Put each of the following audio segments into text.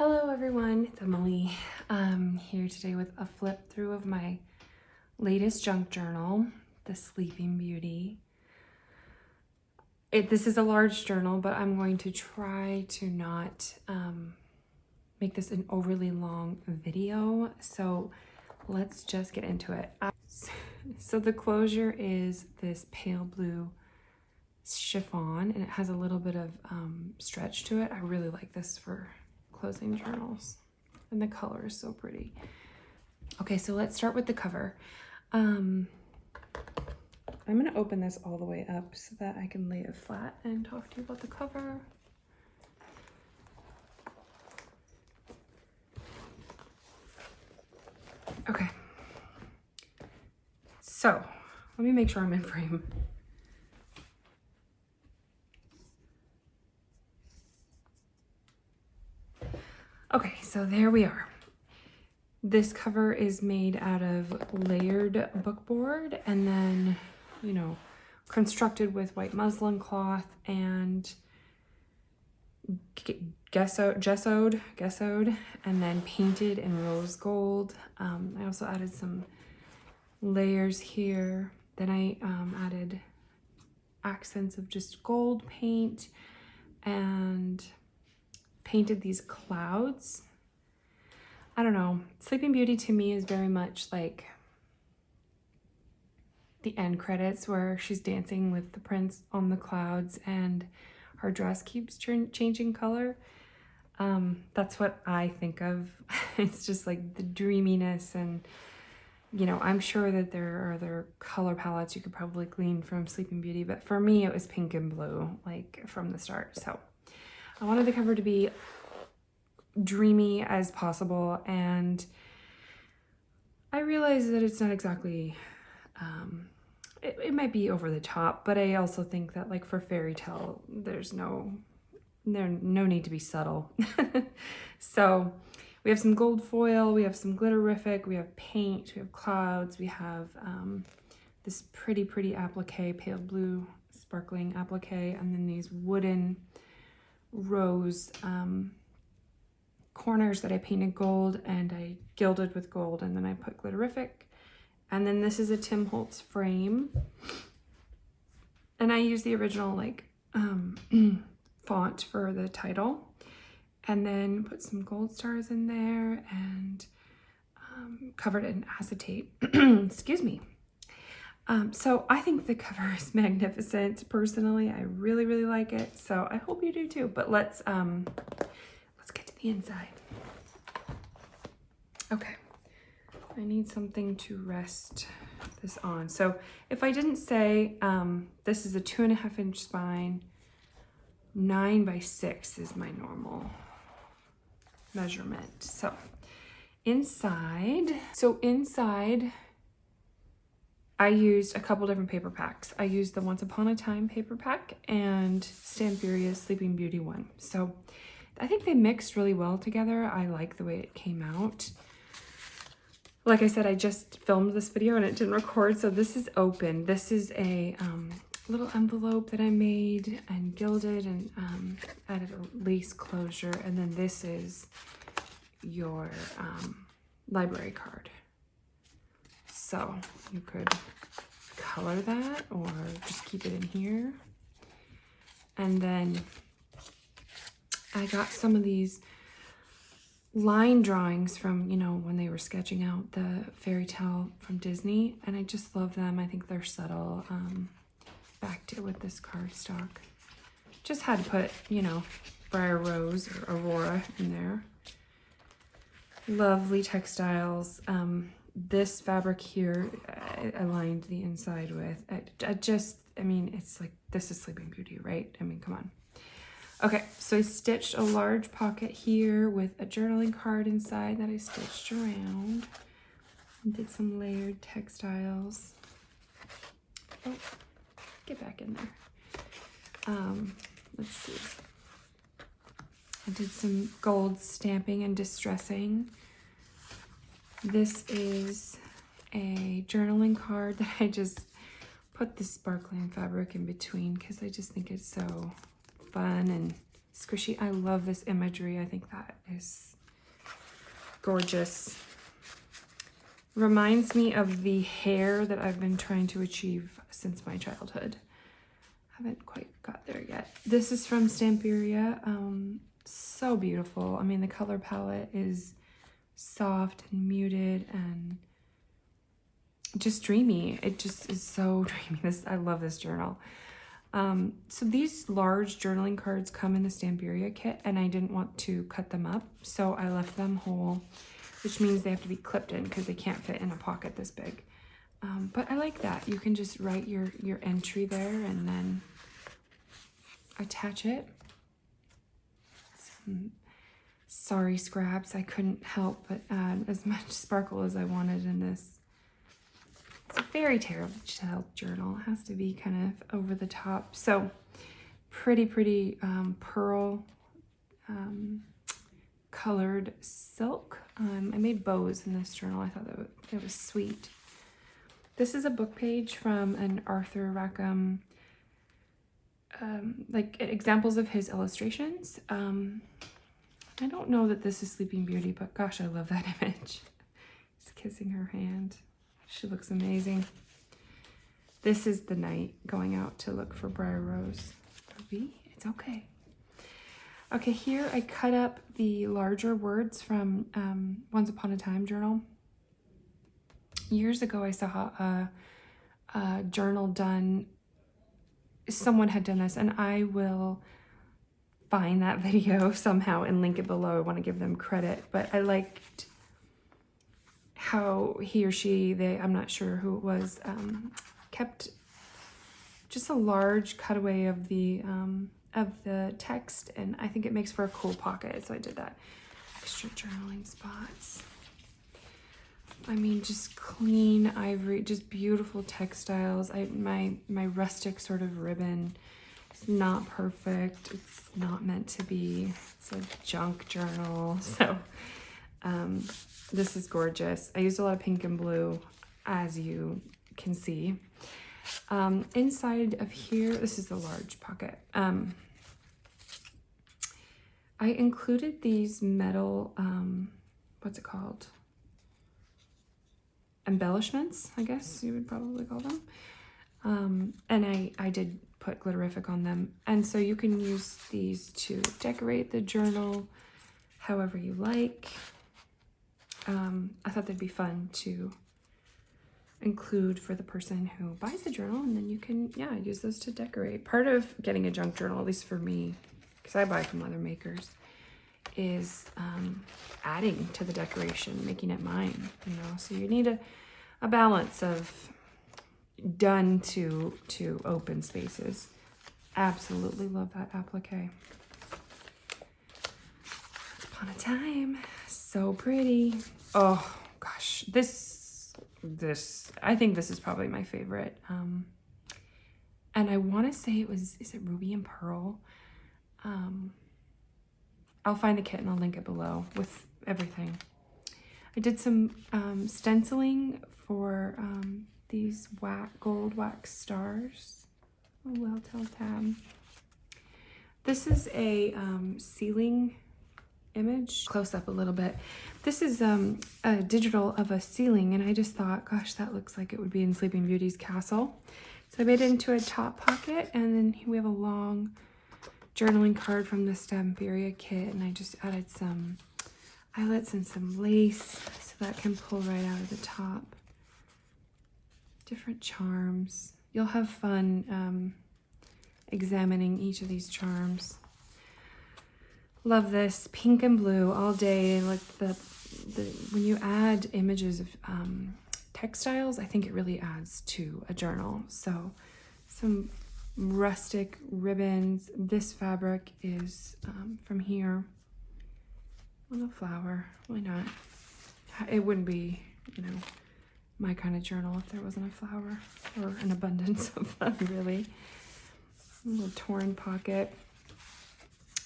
Hello everyone, it's Emily here today with a flip through of my latest junk journal, the Sleeping Beauty. This is a large journal, but I'm going to try to not make this an overly long video, so let's just get into it. So the closure is this pale blue chiffon, and it has a little bit of stretch to it. I really like this for closing journals, and the color is so pretty. Okay, so let's start with the cover. I'm gonna open this all the way up so that I can lay it flat and talk to you about the cover. Okay, so let me make sure I'm in frame. Okay, so there we are. This cover is made out of layered bookboard and then, you know, constructed with white muslin cloth and gessoed, and then painted in rose gold. I also added some layers here. Then I added accents of just gold paint and painted these clouds. I don't know, Sleeping Beauty to me is very much like the end credits where she's dancing with the prince on the clouds and her dress keeps changing color. That's what I think of. It's just like the dreaminess, and you know, I'm sure that there are other color palettes you could probably glean from Sleeping Beauty, but for me it was pink and blue, like from the start. So I wanted the cover to be dreamy as possible, and I realize that it's not exactly, it might be over the top, but I also think that like for fairy tale, there's no need to be subtle. So we have some gold foil, we have some glitterific, we have paint, we have clouds, we have this pretty applique, pale blue sparkling applique, and then these wooden rose corners that I painted gold and I gilded with gold, and then I put glitterific. And then this is a Tim Holtz frame, and I used the original like font for the title, and then put some gold stars in there and covered it in acetate. Excuse me. So I think the cover is magnificent. Personally, I really like it, so I hope you do too. But let's get to the inside. Okay, I need something to rest this on. So if I didn't say, this is a 2.5 inch spine, 9 by 6 is my normal measurement. So inside I used a couple different paper packs. I used the Once Upon a Time paper pack and Stanfuria's Sleeping Beauty one. So I think they mixed really well together. I like the way it came out. Like I said, I just filmed this video and it didn't record, so this is open. This is a little envelope that I made and gilded and added a lace closure, and then this is your library card. So you could color that or just keep it in here. And then I got some of these line drawings from, you know, when they were sketching out the fairy tale from Disney, and I just love them. I think they're subtle. Backed it with this cardstock. Just had to put, you know, Briar Rose or Aurora in there. Lovely textiles. This fabric here, I lined the inside with. I mean, it's like, this is Sleeping Beauty, right? I mean, come on. Okay, so I stitched a large pocket here with a journaling card inside that I stitched around. And did some layered textiles. Oh, get back in there. Let's see. I did some gold stamping and distressing. This is a journaling card that I just put the sparkling fabric in between because I just think it's so fun and squishy. I love this imagery. I think that is gorgeous. Reminds me of the hair that I've been trying to achieve since my childhood. Haven't quite got there yet. This is from Stamperia. So beautiful. I mean, the color palette is soft and muted and just dreamy. It just is so dreamy. I love this journal. So these large journaling cards come in the Stamperia kit, and I didn't want to cut them up, so I left them whole, which means they have to be clipped in because they can't fit in a pocket this big. But I like that. You can just write your entry there and then attach it. Sorry, scraps. I couldn't help but add as much sparkle as I wanted in this. It's a fairy tale journal. It has to be kind of over the top. So pretty pearl colored silk. I made bows in this journal. I thought that was sweet. This is a book page from an Arthur Rackham, like examples of his illustrations. I don't know that this is Sleeping Beauty, but gosh, I love that image. He's kissing her hand. She looks amazing. This is the night going out to look for Briar Rose. Ruby, it's okay. Okay, here I cut up the larger words from Once Upon a Time journal. Years ago, I saw a journal done. Someone had done this, and I will find that video somehow and link it below. I want to give them credit, but I liked how he or she, I'm not sure who it was, kept just a large cutaway of the text, and I think it makes for a cool pocket, so I did that. Extra journaling spots. I mean, just clean ivory, just beautiful textiles. My rustic sort of ribbon. It's not perfect. It's not meant to be. It's a junk journal. So this is gorgeous. I used a lot of pink and blue, as you can see. Inside of here, this is the large pocket. I included these metal, what's it called? Embellishments, I guess you would probably call them. And I did put glitterific on them. And so you can use these to decorate the journal however you like. I thought they'd be fun to include for the person who buys the journal, and then you can, use those to decorate. Part of getting a junk journal, at least for me, because I buy from other makers, is adding to the decoration, making it mine, so you need a balance of done to open spaces. Absolutely love that applique. Once Upon a Time, so pretty. Oh gosh, this I think this is probably my favorite. And I want to say is it Ruby and Pearl? I'll find the kit and I'll link it below with everything. I did some stenciling for these gold wax stars. Oh, well, tell tab. This is a ceiling image. Close up a little bit. This is a digital of a ceiling, and I just thought, gosh, that looks like it would be in Sleeping Beauty's castle. So I made it into a top pocket, and then we have a long journaling card from the Stamperia kit, and I just added some eyelets and some lace so that can pull right out of the top. Different charms. You'll have fun examining each of these charms. Love this. Pink and blue all day. Like when you add images of textiles, I think it really adds to a journal. So some rustic ribbons. This fabric is from here. A little flower. Why not? It wouldn't be, my kind of journal if there wasn't a flower or an abundance of them, really. A little torn pocket.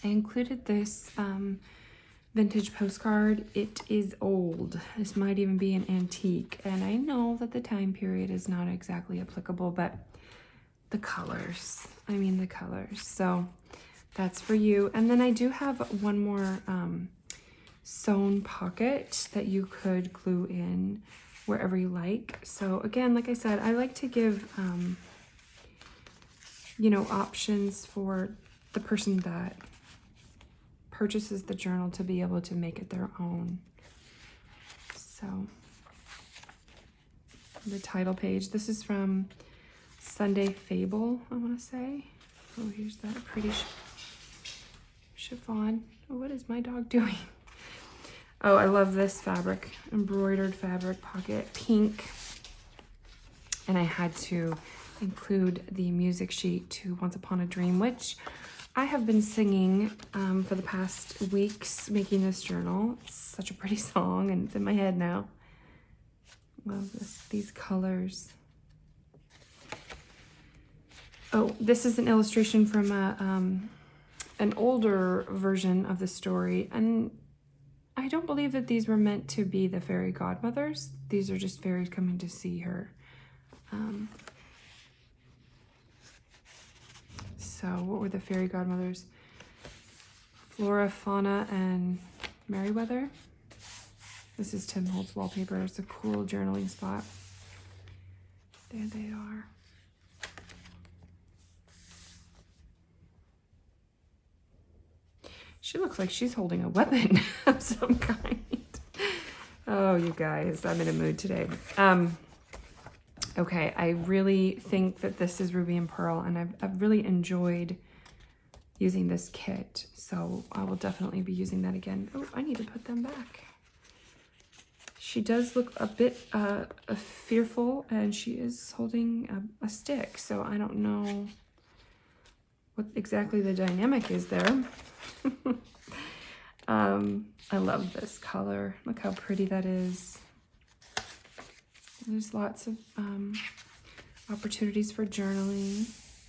I included this vintage postcard. It is old. This might even be an antique, and I know that the time period is not exactly applicable, but the colors. I mean, the colors. So that's for you. And then I do have one more sewn pocket that you could glue in wherever you like. So again, like I said, I like to give, you know, options for the person that purchases the journal to be able to make it their own. So the title page, this is from Sunday Fable, I want to say. Oh, here's that pretty chiffon. Oh, what is my dog doing? Oh, I love this fabric, embroidered fabric pocket, pink. And I had to include the music sheet to Once Upon a Dream, which I have been singing for the past weeks, making this journal. It's such a pretty song, and it's in my head now. Love these colors. Oh, this is an illustration from an older version of the story, and I don't believe that these were meant to be the fairy godmothers. These are just fairies coming to see her. So what were the fairy godmothers? Flora, Fauna, and Merryweather. This is Tim Holtz wallpaper. It's a cool journaling spot. There they are. She looks like she's holding a weapon of some kind. Oh, you guys, I'm in a mood today. Okay, I really think that this is Ruby and Pearl, and I've really enjoyed using this kit, so I will definitely be using that again. Oh, I need to put them back. She does look a bit fearful, and she is holding a stick, so I don't know what exactly the dynamic is there. I love this color. Look how pretty that is. There's lots of opportunities for journaling.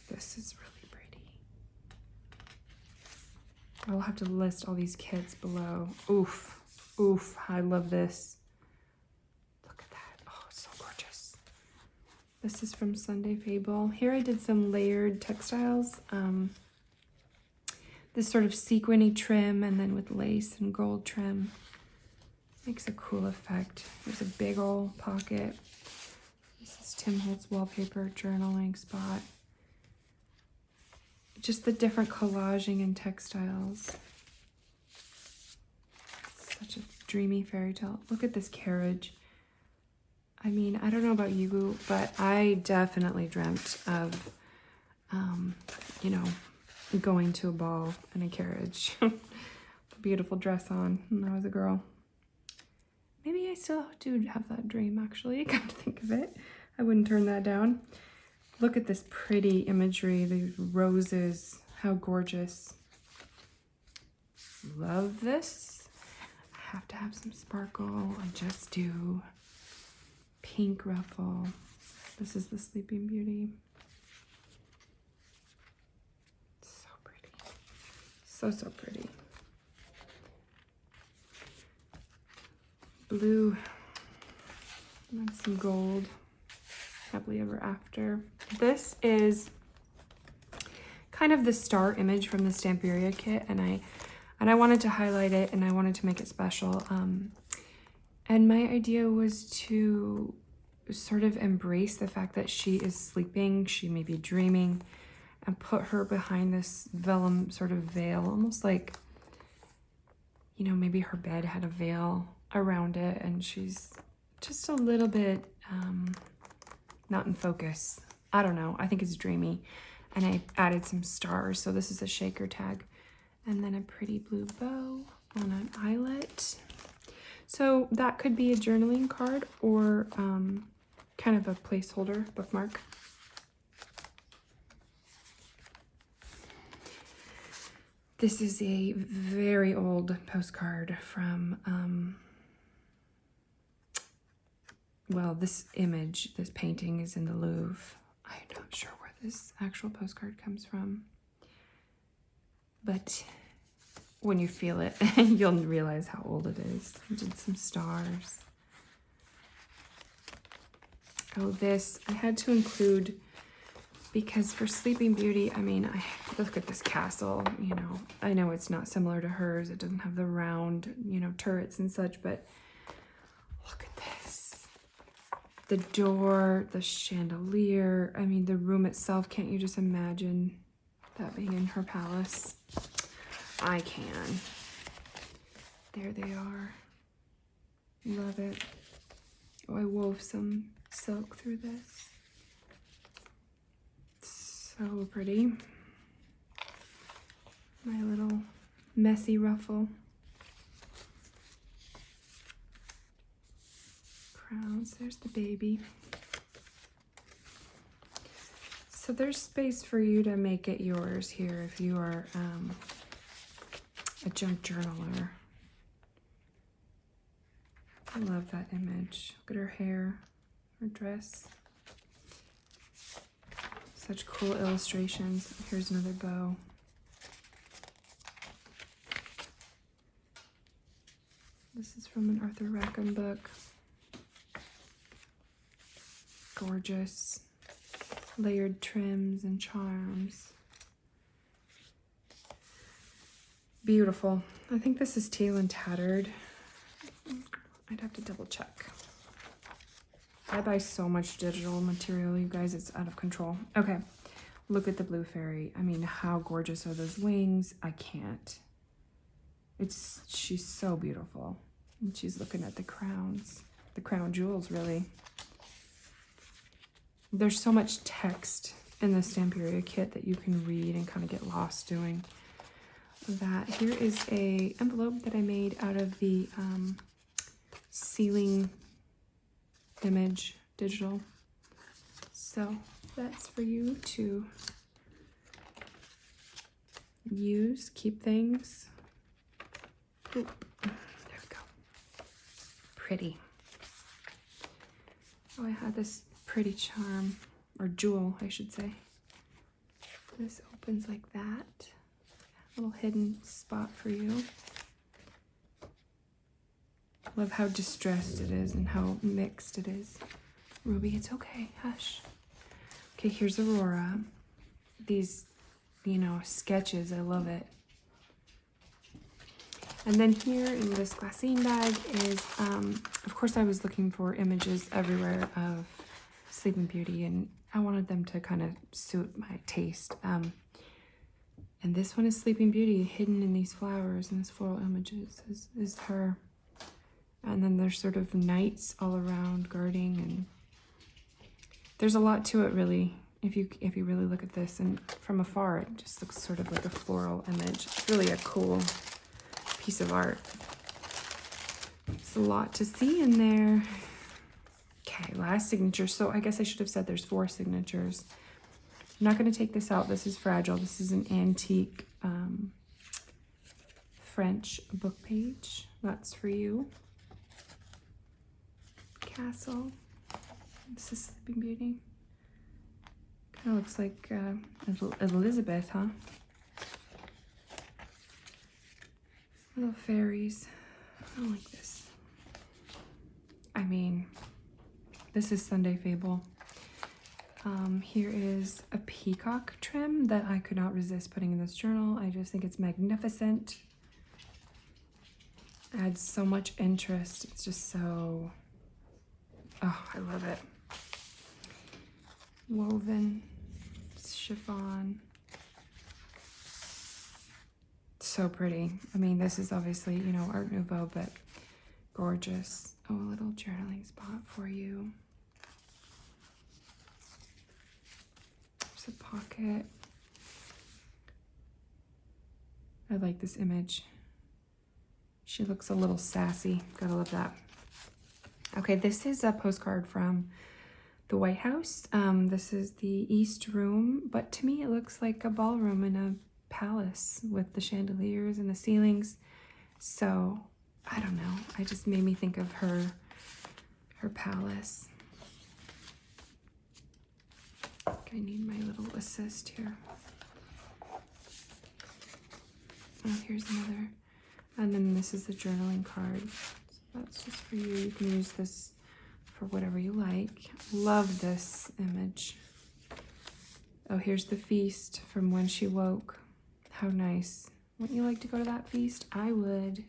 This is really pretty. I'll have to list all these kits below. Oof, oof, I love this. Look at that. Oh, it's so gorgeous. This is from Sunday Fable. Here I did some layered textiles. This sort of sequiny trim, and then with lace and gold trim. Makes a cool effect. There's a big old pocket. This is Tim Holtz wallpaper journaling spot. Just the different collaging and textiles. Such a dreamy fairy tale. Look at this carriage. I mean, I don't know about you, but I definitely dreamt of, you know, going to a ball in a carriage. A beautiful dress on when I was a girl. Maybe I still do have that dream, actually, come to think of it. I wouldn't turn that down. Look at this pretty imagery, these roses, how gorgeous. Love this. I have to have some sparkle. I just do. Pink ruffle. This is the Sleeping Beauty. So pretty. So, so pretty. Blue, and some gold, happily ever after. This is kind of the star image from the Stamperia kit, and I wanted to highlight it, and I wanted to make it special. And my idea was to sort of embrace the fact that she is sleeping, she may be dreaming, and put her behind this vellum sort of veil, almost like, you know, maybe her bed had a veil around it, and she's just a little bit not in focus. I don't know. I think it's dreamy. And I added some stars. So this is a shaker tag, and then a pretty blue bow on an eyelet. So that could be a journaling card or kind of a placeholder bookmark. This is a very old postcard from well, this image, this painting is in the Louvre. I'm not sure where this actual postcard comes from, but when you feel it, you'll realize how old it is. I did some stars. Oh, this, I had to include because for Sleeping Beauty, I mean, look at this castle, you know. I know it's not similar to hers. It doesn't have the round, you know, turrets and such, but look at this. The door, the chandelier. I mean, the room itself. Can't you just imagine that being in her palace? I can. There they are. Love it. Oh, I wove some silk through this. So pretty. My little messy ruffle. Crowns. There's the baby. So there's space for you to make it yours here if you are a junk journaler. I love that image. Look at her hair, her dress. Such cool illustrations. Here's another bow. This is from an Arthur Rackham book. Gorgeous. Layered trims and charms. Beautiful. I think this is Teal and Tattered. I'd have to double check. I buy so much digital material, you guys, it's out of control. Okay, look at the blue fairy. I mean, how gorgeous are those wings? I can't. She's so beautiful. And she's looking at the crowns, the crown jewels, really. There's so much text in the Stamperia kit that you can read and kind of get lost doing that. Here is a envelope that I made out of the ceiling image digital. So that's for you to use, keep things. Oop. There we go. Pretty. Oh, I had this pretty charm, or jewel, I should say. This opens like that. A little hidden spot for you. Love how distressed it is and how mixed it is. Ruby, it's okay, hush. Okay, here's Aurora. These, you know, sketches, I love it. And then here in this glassine bag is, of course I was looking for images everywhere of Sleeping Beauty, and I wanted them to kind of suit my taste. And this one is Sleeping Beauty, hidden in these flowers and these floral images is her. And then there's sort of knights all around guarding, and there's a lot to it, really. If you really look at this, and from afar it just looks sort of like a floral image. It's really a cool piece of art. It's a lot to see in there. Okay, last signature. So I guess I should have said there's 4 signatures. I'm not going to take this out. This is fragile. This is an antique French book page. That's for you. Castle. This is Sleeping Beauty. Kind of looks like Elizabeth, huh? Little fairies. I like this. I mean, this is Sunday Fable. Here is a peacock trim that I could not resist putting in this journal. I just think it's magnificent. Adds so much interest. It's just so, oh, I love it. Woven, chiffon. So pretty. I mean, this is obviously, you know, Art Nouveau, but gorgeous. Oh, a little journaling spot for you. There's a pocket. I like this image. She looks a little sassy. Gotta love that. Okay, this is a postcard from the White House. This is the East Room, but to me it looks like a ballroom in a palace with the chandeliers and the ceilings. So I don't know. I just made me think of her palace. I need my little assist here. Oh, here's another. And then this is the journaling card. So that's just for you. You can use this for whatever you like. Love this image. Oh, here's the feast from when she woke. How nice. Wouldn't you like to go to that feast? I would.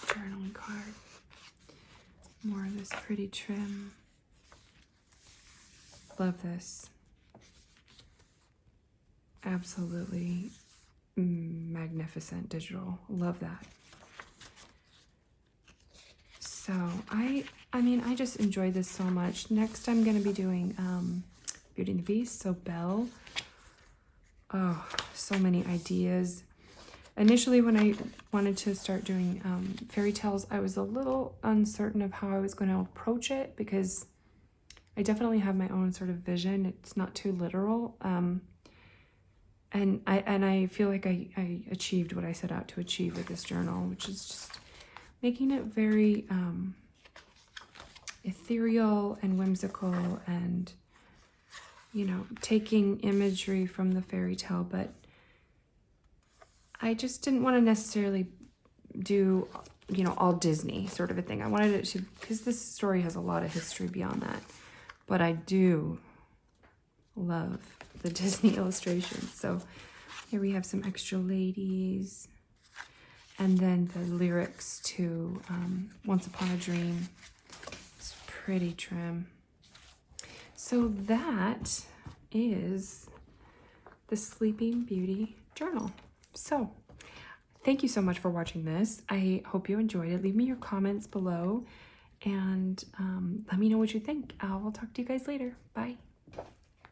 Journaling card. More of this pretty trim. Love this. Absolutely magnificent digital. Love that. So I mean, I just enjoyed this so much. Next, I'm going to be doing Beauty and the Beast. So Belle. Oh, so many ideas. Initially, when I wanted to start doing fairy tales, I was a little uncertain of how I was going to approach it because I definitely have my own sort of vision. It's not too literal. And I feel like I achieved what I set out to achieve with this journal, which is just making it very ethereal and whimsical and, you know, taking imagery from the fairy tale, but I just didn't want to necessarily do, you know, all Disney sort of a thing. I wanted it to, because this story has a lot of history beyond that, but I do love the Disney illustrations. So here we have some extra ladies and then the lyrics to Once Upon a Dream. It's pretty trim. So that is the Sleeping Beauty journal. So thank you so much for watching this. I hope you enjoyed it. Leave me your comments below and let me know what you think. I will talk to you guys later. Bye.